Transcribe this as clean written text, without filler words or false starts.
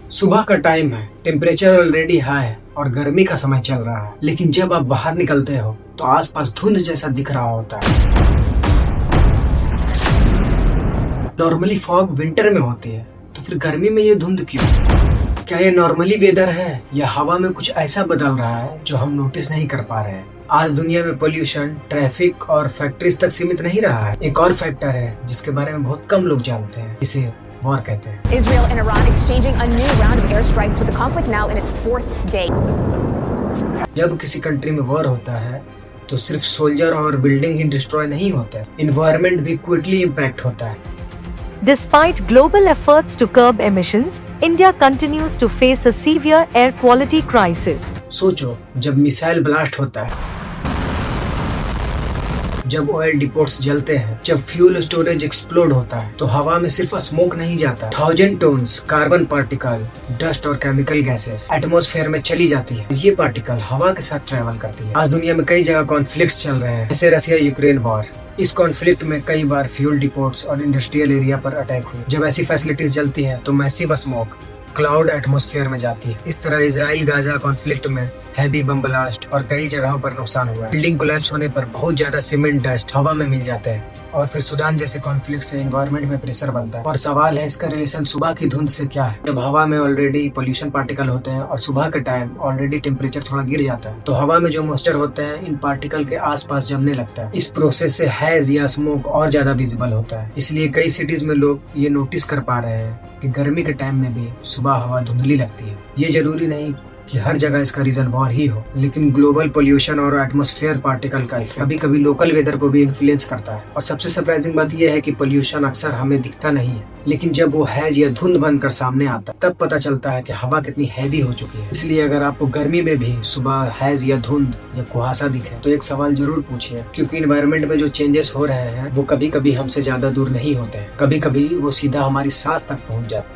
सुबह का टाइम है, टेम्परेचर ऑलरेडी हाई है और गर्मी का समय चल रहा है। लेकिन जब आप बाहर निकलते हो तो आसपास धुंध जैसा दिख रहा होता है। नॉर्मली फॉग विंटर में होती है, तो फिर गर्मी में ये धुंध क्यों? क्या ये नॉर्मली वेदर है या हवा में कुछ ऐसा बदल रहा है जो हम नोटिस नहीं कर पा रहे हैं? आज दुनिया में पोल्यूशन, ट्रैफिक और फैक्ट्रीज तक सीमित नहीं रहा है। एक और फैक्टर है जिसके बारे में बहुत कम लोग जानते हैं, इसे वॉर कहते हैं। Israel and Iran exchanging a new round of airstrikes with the conflict now in its 4th day. जब किसी कंट्री में वॉर होता है तो सिर्फ सोल्जर और बिल्डिंग ही डिस्ट्रॉय नहीं होता है, इन्वायरमेंट भी क्विकली इम्पैक्ट होता है। Despite global efforts to curb emissions, India continues to face a severe air quality crisis. सोचो, जब मिसाइल ब्लास्ट होता है, जब ऑयल डिपोट्स जलते हैं, जब फ्यूल स्टोरेज एक्सप्लोड होता है, तो हवा में सिर्फ स्मोक नहीं जाता, 1000 टन्स कार्बन पार्टिकल, डस्ट और केमिकल गैसेस एटमॉस्फेयर में चली जाती है। ये पार्टिकल हवा के साथ ट्रेवल करती है। आज दुनिया में कई जगह कॉन्फ्लिक्ट्स चल रहे हैं, जैसे रसिया यूक्रेन वॉर। इस कॉन्फ्लिक्ट में कई बार फ्यूल डिपोट्स और इंडस्ट्रियल एरिया पर अटैक हुए। जब ऐसी फैसिलिटीज जलती हैं तो मैसिव स्मोक क्लाउड एटमॉस्फेयर में जाती है। इस तरह इजराइल गाजा कॉन्फ्लिक्ट में हैवी बम ब्लास्ट और कई जगहों पर नुकसान हुआ है। बिल्डिंग कोलैप्स होने पर बहुत ज्यादा सीमेंट डस्ट हवा में मिल जाता है और फिर सूडान जैसे कॉन्फ्लिक्ट से एनवायरनमेंट में प्रेशर बनता है। और सवाल है, इसका रिलेशन सुबह की धुंध से क्या है? जब हवा में ऑलरेडी पोल्यूशन पार्टिकल होते हैं और सुबह के टाइम ऑलरेडी टेम्परेचर थोड़ा गिर जाता है, तो हवा में जो मॉइस्चर होते हैं इन पार्टिकल के आसपास जमने लगता है। इस प्रोसेस से हैज या स्मोक और ज्यादा विजिबल होता है। इसलिए कई सिटीज में लोग ये नोटिस कर पा रहे हैं कि गर्मी के टाइम में भी सुबह हवा धुंधली लगती है। ये जरूरी नहीं कि हर जगह इसका रीजन वॉर ही हो, लेकिन ग्लोबल पोल्यूशन और एटमॉस्फेयर पार्टिकल का इफेक्ट कभी कभी लोकल वेदर को भी इन्फ्लुएंस करता है। और सबसे सरप्राइजिंग बात यह है कि पोल्यूशन अक्सर हमें दिखता नहीं है, लेकिन जब वो हैज या धुंध बनकर सामने आता है तब पता चलता है कि हवा कितनी हैवी हो चुकी है। इसलिए अगर आपको गर्मी में भी सुबह हैज या धुंध या कुहासा दिखे तो एक सवाल जरूर पूछिए, क्योंकि इन्वायरमेंट में जो चेंजेस हो रहे हैं वो कभी कभी हमसे ज्यादा दूर नहीं होते हैं। कभी कभी वो सीधा हमारी सांस तक पहुंच जाते हैं।